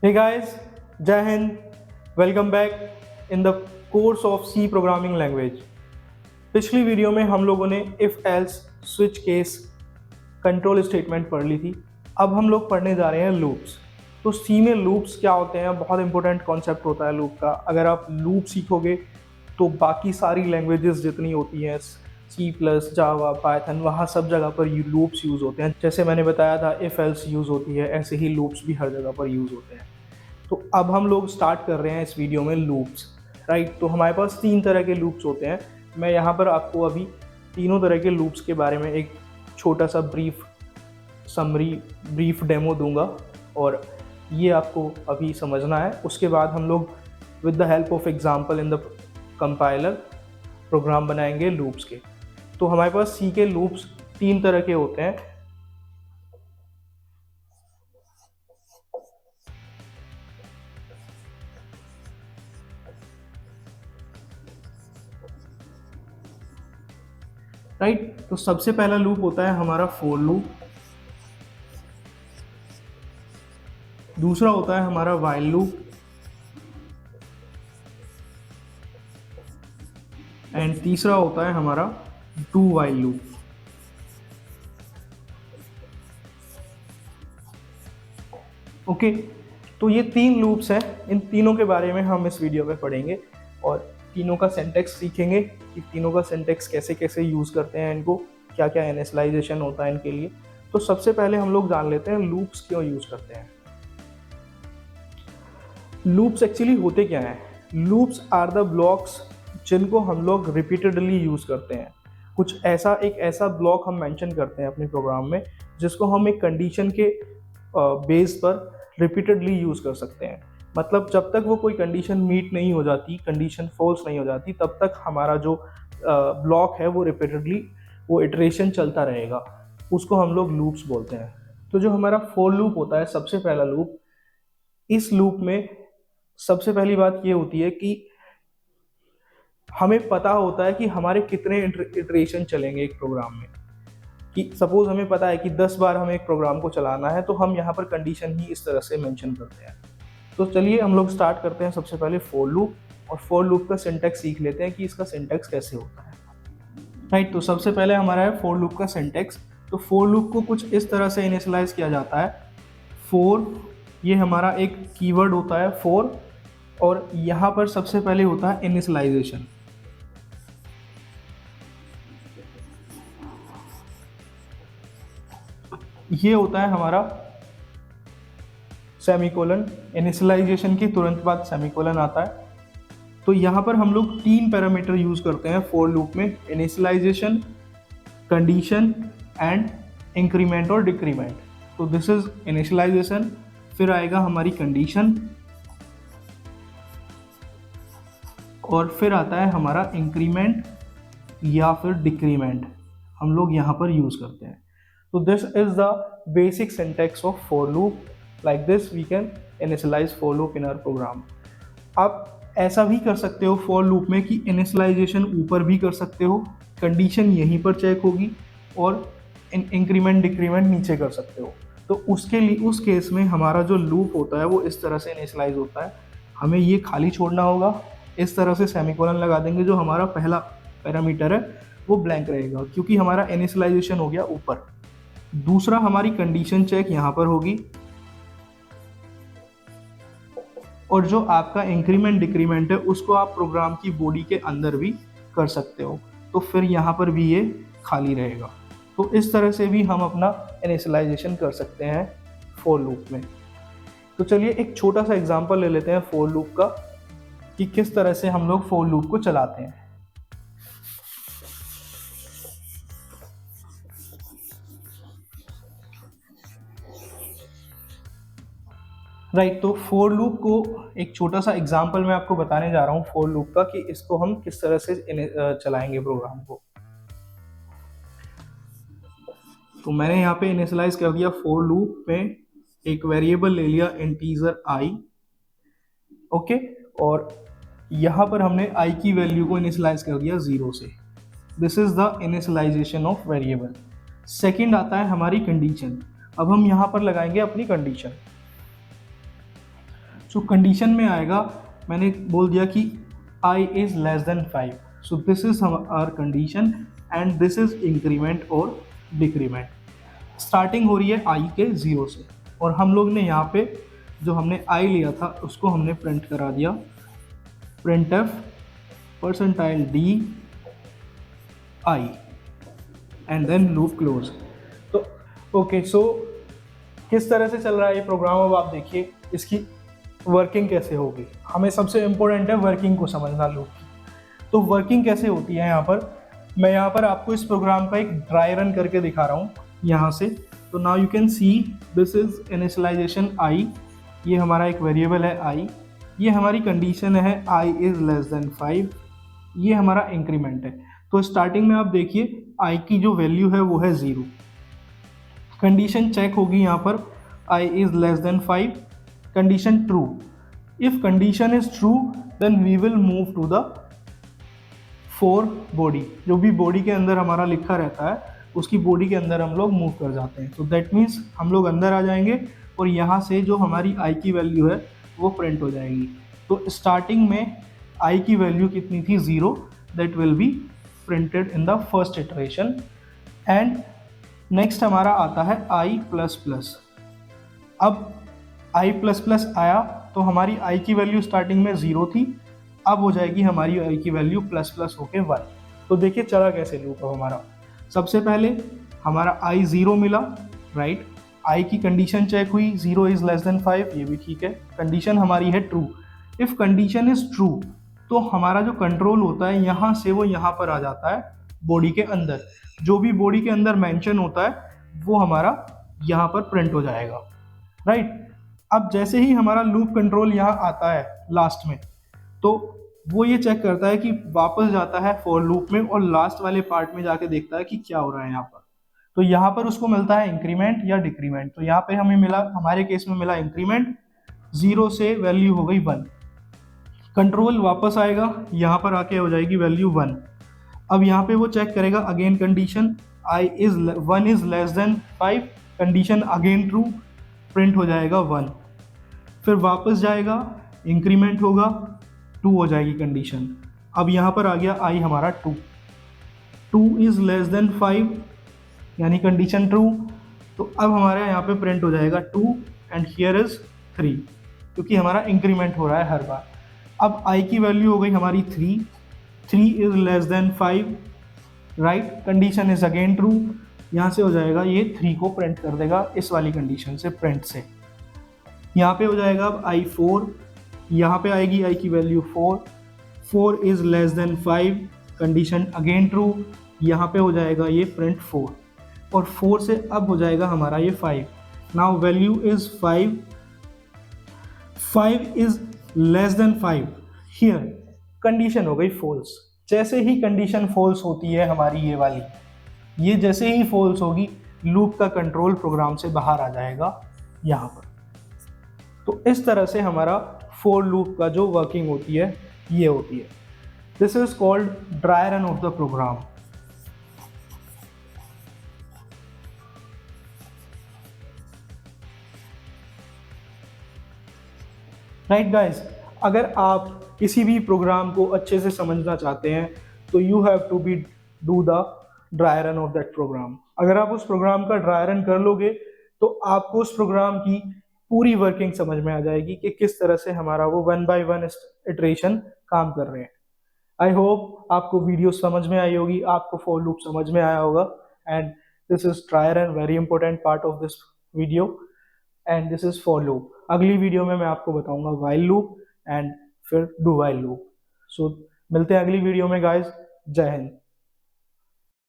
Hey guys, Jai Hind. Welcome back in the course of C programming language. पिछली video में हम लोगों ने if else switch case control statement पढ़ ली थी। अब हम लोग पढ़ने जा रहे हैं लूप्स। तो सी में लूप्स क्या होते हैं, बहुत इंपॉर्टेंट कॉन्सेप्ट होता है लूप का। अगर आप लूप सीखोगे तो बाकी सारी लैंग्वेजेस जितनी होती हैं, सी प्लस, जावा, पाइथन, वहाँ सब जगह पर लूप्स यूज़ होते हैं। जैसे मैंने बताया था इफ एल्स यूज़ होती है, ऐसे ही लूप्स भी हर जगह पर यूज़ होते हैं। तो अब हम लोग स्टार्ट कर रहे हैं इस वीडियो में लूप्स, राइट। तो हमारे पास तीन तरह के लूप्स होते हैं। मैं यहाँ पर आपको अभी तीनों तरह के लूप्स के बारे में एक छोटा सा ब्रीफ डेमो दूंगा और ये आपको अभी समझना है। उसके बाद हम लोग with the help of example in the compiler program बनाएंगे लूप्स के। तो हमारे पास सी के लूप्स तीन तरह के होते हैं। राइट, तो सबसे पहला लूप होता है हमारा फॉर लूप, दूसरा होता है हमारा व्हाइल लूप, एंड तीसरा होता है हमारा डू व्हाइल लूप। ओके, तो ये तीन लूप्स हैं। इन तीनों के बारे में हम इस वीडियो में पढ़ेंगे और तीनों का सिंटैक्स सीखेंगे कि तीनों का सिंटैक्स कैसे कैसे यूज़ करते हैं, इनको क्या क्या इनिशियलाइजेशन होता है इनके लिए। तो सबसे पहले हम लोग जान लेते हैं लूप्स क्यों यूज़ करते हैं। लूप्स एक्चुअली होते क्या हैं? लूप्स आर द ब्लॉक्स जिनको हम लोग रिपीटेडली यूज़ करते हैं। कुछ ऐसा एक ऐसा ब्लॉक हम मेंशन करते हैं अपने प्रोग्राम में जिसको हम एक कंडीशन के बेस पर रिपीटेडली यूज़ कर सकते हैं। मतलब जब तक वो कोई कंडीशन मीट नहीं हो जाती, कंडीशन फॉल्स नहीं हो जाती, तब तक हमारा जो ब्लॉक है वो रिपीटेडली वो इटरेशन चलता रहेगा। उसको हम लोग लूप्स बोलते हैं। तो जो हमारा फॉर लूप होता है, सबसे पहला लूप, इस लूप में सबसे पहली बात ये होती है कि हमें पता होता है कि हमारे कितने इटरेशन चलेंगे एक प्रोग्राम में। कि सपोज हमें पता है कि 10 बार हमें एक प्रोग्राम को चलाना है, तो हम यहाँ पर कंडीशन ही इस तरह से मेंशन करते हैं। तो चलिए हम लोग स्टार्ट करते हैं सबसे पहले फॉर लूप, और फॉर लूप का सिंटैक्स सीख लेते हैं कि इसका सिंटैक्स कैसे होता है। राइट, तो सबसे पहले हमारा है फॉर लूप का सिंटैक्स। तो फॉर लूप को कुछ इस तरह से इनिशियलाइज किया जाता है। फॉर, ये हमारा एक कीवर्ड होता है फॉर, और यहाँ पर सबसे पहले होता है इनिशियलाइजेशन। ये होता है हमारा सेमीकोलन। इनिशियलाइजेशन के तुरंत बाद सेमीकोलन आता है। तो यहाँ पर हम लोग तीन पैरामीटर यूज करते हैं फॉर लूप में: इनिशियलाइजेशन, कंडीशन एंड इंक्रीमेंट और डिक्रीमेंट। तो दिस इज इनिशियलाइजेशन, फिर आएगा हमारी कंडीशन, और फिर आता है हमारा इंक्रीमेंट या फिर डिक्रीमेंट, हम लोग यहाँ पर यूज करते हैं। तो this is the basic syntax of for loop. Like this we can initialise for loop in our program. आप ऐसा भी कर सकते हो फॉर लूप में कि इनिशियलाइजेशन ऊपर भी कर सकते हो, कंडीशन यहीं पर चेक होगी, और इंक्रीमेंट डिक्रीमेंट नीचे कर सकते हो। तो उसके लिए उस केस में हमारा जो लूप होता है वो इस तरह से इनिशियलाइज होता है। हमें ये खाली छोड़ना होगा, इस तरह से सेमीकोलन लगा देंगे। जो हमारा पहला पैरामीटर है वो ब्लैंक रहेगा क्योंकि हमारा इनिशियलाइजेशन हो गया ऊपर। दूसरा, हमारी कंडीशन चेक यहाँ पर होगी, और जो आपका इंक्रीमेंट डिक्रीमेंट है उसको आप प्रोग्राम की बॉडी के अंदर भी कर सकते हो। तो फिर यहाँ पर भी ये खाली रहेगा। तो इस तरह से भी हम अपना इनिशियलाइजेशन कर सकते हैं फॉर लूप में। तो चलिए एक छोटा सा एग्जांपल ले लेते हैं फॉर लूप का कि किस तरह से हम लोग फॉर लूप को चलाते हैं। राइट, तो फॉर लूप को एक छोटा सा एग्जांपल मैं आपको बताने जा रहा हूँ फॉर लूप का कि इसको हम किस तरह से चलाएंगे प्रोग्राम को। तो मैंने यहाँ पे इनिशियलाइज कर दिया फॉर लूप में, एक वेरिएबल ले लिया इंटीजर आई, ओके, और यहाँ पर हमने आई की वैल्यू को इनिशियलाइज कर दिया 0 से। This is the initialisation of variable. Second आता है हमारी कंडीशन। अब हम यहाँ पर लगाएंगे अपनी कंडीशन। सो कंडीशन में आएगा, मैंने बोल दिया कि I is less than 5, so this is our condition and this is increment और डिक्रीमेंट। स्टार्टिंग हो रही है I के 0 से, और हम लोग ने यहाँ पे जो हमने I लिया था उसको हमने प्रिंट करा दिया, print F percentile D I and then loop close. तो ओके, सो किस तरह से चल रहा है ये प्रोग्राम, अब आप देखिए इसकी वर्किंग कैसे होगी। हमें सबसे इम्पोर्टेंट है वर्किंग को समझना लूप की। तो वर्किंग कैसे होती है यहाँ पर, मैं यहाँ पर आपको इस प्रोग्राम का एक ड्राई रन करके दिखा रहा हूँ यहाँ से। तो now you can see this is initialisation I, ये हमारा एक वेरिएबल है I, ये हमारी कंडीशन है I इज लेस देन 5, ये हमारा इंक्रीमेंट है। तो स्टार्टिंग में आप देखिए I की जो वैल्यू है वो है 0, कंडीशन चेक होगी यहाँ पर I is less than 5, condition true. If condition is true then we will move to the for body, जो भी बॉडी के अंदर हमारा लिखा रहता है उसकी बॉडी के अंदर हम लोग मूव कर जाते हैं। तो दैट मीन्स हम लोग अंदर आ जाएंगे और यहाँ से जो हमारी I की वैल्यू है वो प्रिंट हो जाएगी। तो स्टार्टिंग में I की वैल्यू कितनी थी, 0, that will be printed in the first iteration. And next हमारा आता है I प्लस प्लस। अब I प्लस प्लस आया तो हमारी I की वैल्यू स्टार्टिंग में 0 थी, अब हो जाएगी हमारी I की वैल्यू प्लस प्लस होके 1। तो देखिए चला कैसे लूप है हमारा। सबसे पहले हमारा I 0 मिला, राइट, I की कंडीशन चेक हुई, 0 इज लेस देन 5, ये भी ठीक है, कंडीशन हमारी है true. If condition is true तो हमारा जो कंट्रोल होता है यहाँ से वो यहाँ पर आ जाता है बॉडी के अंदर, जो भी बॉडी के अंदर मेंशन होता है वो हमारा यहाँ पर प्रिंट हो जाएगा, राइट। अब जैसे ही हमारा लूप कंट्रोल यहाँ आता है लास्ट में, तो वो ये चेक करता है कि वापस जाता है फॉर लूप में और लास्ट वाले पार्ट में जाके देखता है कि क्या हो रहा है यहाँ पर। तो यहाँ पर उसको मिलता है इंक्रीमेंट या डिक्रीमेंट। तो यहाँ पे हमें मिला, हमारे केस में मिला इंक्रीमेंट, 0 से वैल्यू हो गई 1, कंट्रोल वापस आएगा, यहाँ पर आके हो जाएगी वैल्यू 1। अब यहाँ पे वो चेक करेगा again condition I is 1 is less than 5, condition again true, print हो जाएगा 1। फिर वापस जाएगा, इंक्रीमेंट होगा, 2 हो जाएगी कंडीशन। अब यहाँ पर आ गया I हमारा 2, 2 इज लेस देन 5 यानी कंडीशन ट्रू, तो अब हमारे यहाँ पे प्रिंट हो जाएगा 2 एंड हियर इज 3, क्योंकि हमारा इंक्रीमेंट हो रहा है हर बार। अब I की वैल्यू हो गई हमारी 3, 3 is less than 5, right, condition is again true, यहाँ से हो जाएगा ये 3 को प्रिंट कर देगा इस वाली कंडीशन से, प्रिंट से। यहाँ पे हो जाएगा अब I 4, यहाँ पे आएगी I की value 4, 4 is less than 5, condition again true, यहाँ पे हो जाएगा ये प्रिंट 4, और 4 से अब हो जाएगा हमारा ये 5। Now value is 5, 5 is less than 5, here condition हो गई फॉल्स। जैसे ही कंडीशन फॉल्स होती है हमारी ये वाली, ये जैसे ही फॉल्स होगी लूप का कंट्रोल प्रोग्राम से बाहर आ जाएगा यहाँ पर। तो इस तरह से हमारा फॉर लूप का जो वर्किंग होती है ये होती है। This is called dry run of the program. Right guys, अगर आप किसी भी प्रोग्राम को अच्छे से समझना चाहते हैं तो you have to be do the dry run of that program. अगर आप उस प्रोग्राम का ड्राई रन कर लोगे तो आपको उस प्रोग्राम की पूरी वर्किंग समझ में आ जाएगी कि किस तरह से हमारा वो 1 by 1 इटरेशन काम कर रहे हैं। आई होप आपको वीडियो समझ में आई होगी, आपको फॉर लूप समझ में आया होगा, and this is try run, very important part of this video, and this is for loop. अगली वीडियो में मैं आपको बताऊंगा व्हाइल लूप एंड फिर डू व्हाइल लूप। सो मिलते हैं अगली वीडियो में गाइस, जय हिंद।